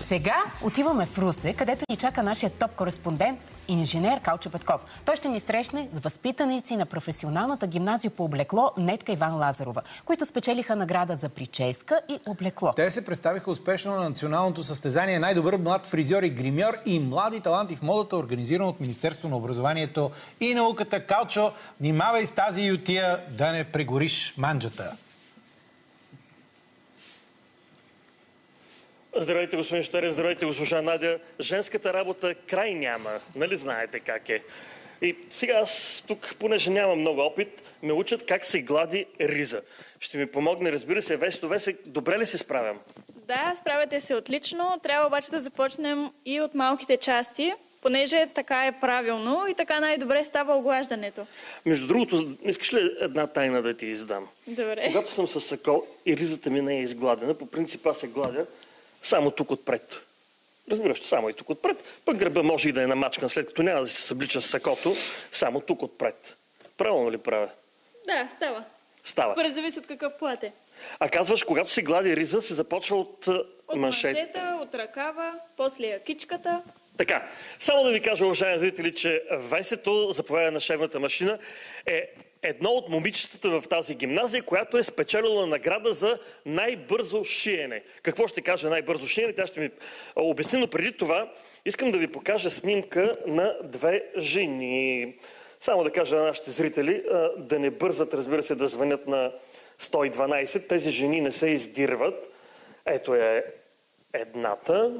Сега отиваме в Русе, където ни чака нашия топ-кореспондент, инженер Калчо Петков. Той ще ни срещне с възпитаници на професионалната гимназия по облекло Нетка Иван Лазарова, които спечелиха награда за прическа и облекло. Те се представиха успешно на националното състезание Най-добър млад фризьор и гримьор и млади таланти в модата, организирано от Министерството на образованието и науката. Калчо, внимавай с тази ютия да не прегориш манджата. Здравейте, господин Щерев, здравейте, госпожа Надя. Женската работа край няма, нали знаете как е? И сега аз тук, понеже нямам много опит, ме учат как се глади риза. Ще ми помогне, разбира се, Весето. Весе, добре ли се справям? Да, справяте се отлично. Трябва обаче да започнем и от малките части, понеже така е правилно и така най-добре става оглаждането. Между другото, искаш ли една тайна да ти издам? Добре. Когато съм с сакол и ризата ми не е изгладена, по принцип аз се гладя само тук отпред. Разбираш, само и тук отпред. Пък гърба може и да е намачкан, след като няма да се съблича с сакото, само тук отпред. Правилно ли правя? Да, става. Става. Според зависи от какъв плат е. А казваш, когато се глади риза, се започва от маншета, от ръкава, после якичката. Така, само да ви кажа, уважаеми зрители, че Весето, заповядане на шевната машина, е едно от момичетата в тази гимназия, която е спечелила награда за най-бързо шиене. Какво ще кажа най-бързо шиене? Тя ще ми обясни, но преди това искам да ви покажа снимка на две жени. Само да кажа на нашите зрители да не бързат, разбира се, да звънят на 112. Тези жени не се издирват. Ето е едната.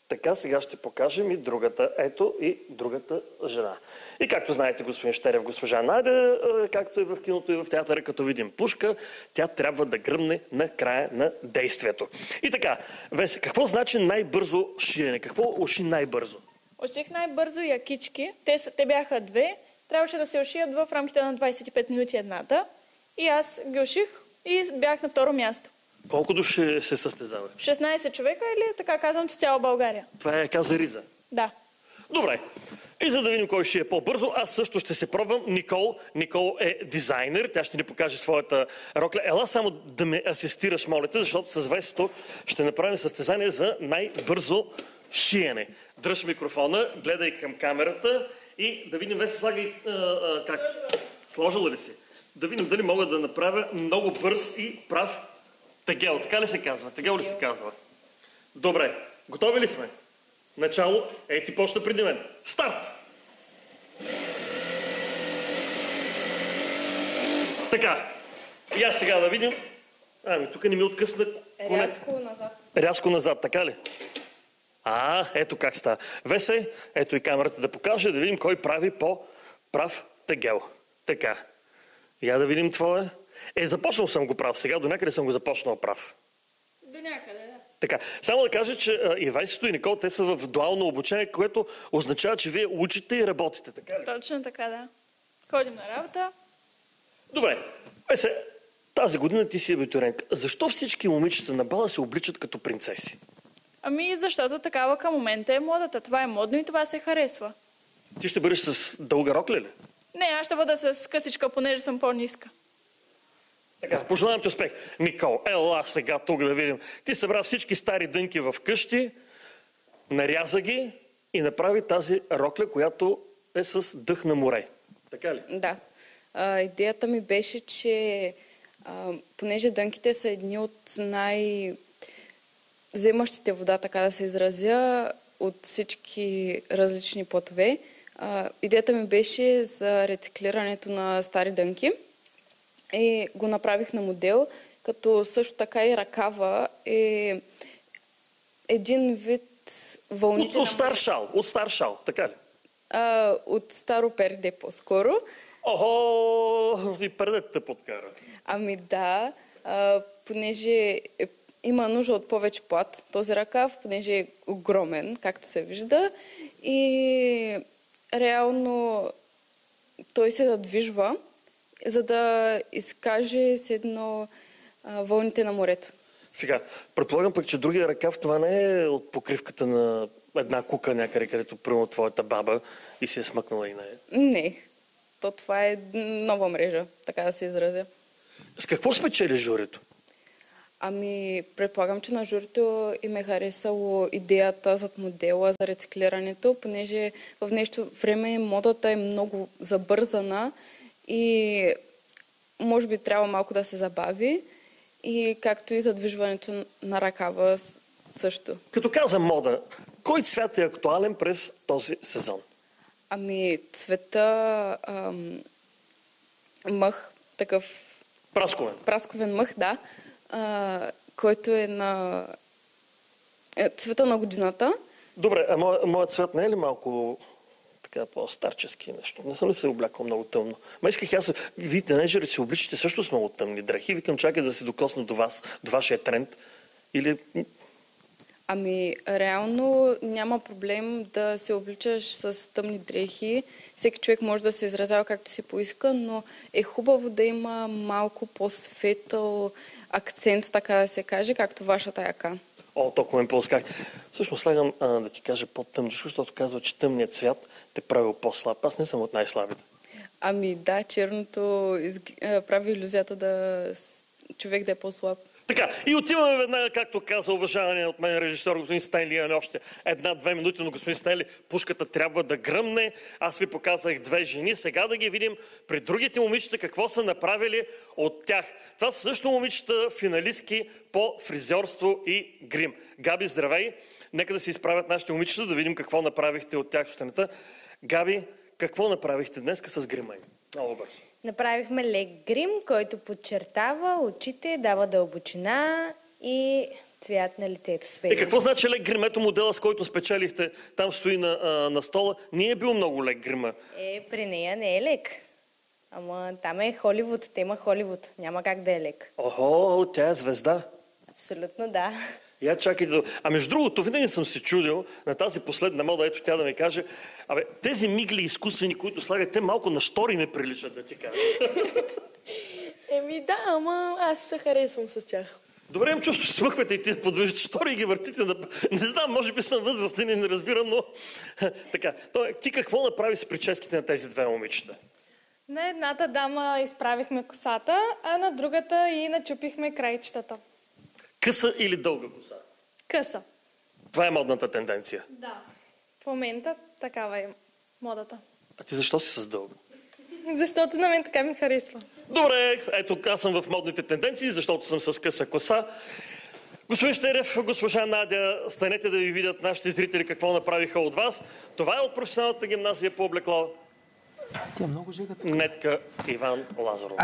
Така, сега ще покажем и другата. Ето и другата жена. И както знаете, господин Щерев, госпожа Надя, както и в киното и в театъра, като видим пушка, тя трябва да гръмне на края на действието. И така, Весе, какво значи най-бързо шиене? Какво уши най-бързо? Уших най-бързо якички. Те бяха две. Трябваше да се ушият в рамките на 25 минути едната. И аз ги уших и бях на второ място. Колко души се състезава? 16 човека или така казвам, че цяла България. Това е каза риза? Да. Добре. И за да видим кой ще е по-бързо, аз също ще се пробвам. Никол. Никол е дизайнер. Тя ще ни покаже своята рокля. Ела само да ме асистираш, моля те, защото с Весето ще направим състезание за най-бързо шиене. Дръж микрофона, гледай към камерата и да видим, Весе, слагай как. Сложила ли си? Да видим дали мога да направя много бърз и прав тегел. Така ли се казва? Тегел ли се казва? Добре. Готови ли сме? Начало. Ей, ти почна преди мен. Старт! Така. И аз сега да видим. Ами, тук не ми откъсна коне. Рязко назад. Рязко назад, така ли? Ето как става. Весе, ето и камерата да покаже, да видим кой прави по-прав тегел. Така. Я да видим твое. Започнал съм го прав. Сега до някъде съм го започнал прав. До някъде, да. Така. Само да кажа, че и Весето и Никол, те са в дуално обучение, което означава, че вие учите и работите. Така ли? Точно така, да. Ходим на работа. Добре. Весе, тази година ти си абитуриентка. Защо всички момичета на бала се обличат като принцеси? Ами защото такава към момента е модата. Това е модно и това се харесва. Ти ще бъдеш с дълга рокля ли? Не, аз ще бъда с късичка, понеже съм по-ниска. Така, пожелавам ти успех. Никол, ела сега тук да видим. Ти събра всички стари дънки в къщи, наряза ги и направи тази рокля, която е с дъх на море. Така ли? Да. Идеята ми беше, че понеже дънките са едни от вземащите вода, така да се изразя, от всички различни платове, идеята ми беше за рециклирането на стари дънки. И го направих на модел, като също така и ръкава е един вид вълните от стар шал, от стар шал, така ли? от старо перде по-скоро. Охо, и пердетата подкара. Ами да, понеже има нужда от повече плат този ръкав, понеже е огромен, както се вижда. И реално той се задвижва, за да изкаже с едно вълните на морето. Сега, предполагам пък, че другия ръкав, това не е от покривката на една кука някъде, където примерно твоята баба и си е смъкнала и нея. Не, това е нова мрежа, така да се изразя. С какво спечели журито? Ами, предполагам, че на журито им е харесало идеята зад модела за рециклирането, понеже в нещо време модата е много забързана и може би трябва малко да се забави. И както и задвижването на ръкава също. Като каза мода, кой цвят е актуален през този сезон? Ами, цвета мъх, такъв прасковен мъх, да, който е на цвета на годината. Добре, а моят цвет не е ли малко така по-старчески нещо? Не съм ли се облякал много тъмно? Ма исках аз, вие тенейджери се обличате също с много тъмни дрехи. Викам, чакай да се докосна до вас, до вашия тренд. Или... Ами, реално няма проблем да се обличаш с тъмни дрехи. Всеки човек може да се изразява както си поиска, но е хубаво да има малко по-светъл акцент, така да се каже, както вашата яка. О, толкова ме полсках. Всъщност следвам да ти кажа по-тъмно, защото казва, че тъмният цвят те правил по-слаб. Аз не съм от най-слабите. Ами да, черното прави илюзията човек да е по-слаб. Така, и отиваме веднага, както каза уважавания от мен режисьор господин Стенли, имаме още 1-2 минути, но господин Стенли, пушката трябва да гръмне. Аз ви показах 2 жени, сега да ги видим при другите момичета какво са направили от тях. Това са също момичета финалистки по фризьорство и грим. Габи, здравей! Нека да се изправят нашите момичета, да видим какво направихте от тях в стената. Габи, какво направихте днес с грима им? Много бързо. Направихме лек грим, който подчертава очите, дава дълбочина и цвят на лицето свежо. Какво значи лек грим? Ето модела, с който спечелихте, там стои на стола. Не е бил много лек грима. При нея не е лек. Ама там е Холивуд, тема Холивуд. Няма как да е лек. Охо, тя е звезда. Абсолютно да. Я чакайте. А между другото, винаги съм се чудил на тази последна мода, ето тя да ми каже, тези мигли изкуствени, които слагат, те малко на штори ме приличат, да ти кажа. Да, ама аз се харесвам с тях. Добре, им чувство, че смъквате и тия подвижите штори и ги въртите. Не знам, може би съм възрастен и не разбирам, но... Така, ти какво направи с прическите на тези 2 момичета? На едната дама изправихме косата, а на другата и начупихме крайчетата. Къса или дълга коса? Къса. Това е модната тенденция. Да. В момента такава е модата. А ти защо си с дълга? Защото на мен така ми харесва. Добре, ето аз съм в модните тенденции, защото съм с къса коса. Господин Щерев, госпожа Надя, станете да ви видят нашите зрители какво направиха от вас. Това е от професионалната гимназия по облекло. Аз тя много жега. Нетка Иван Лазаров.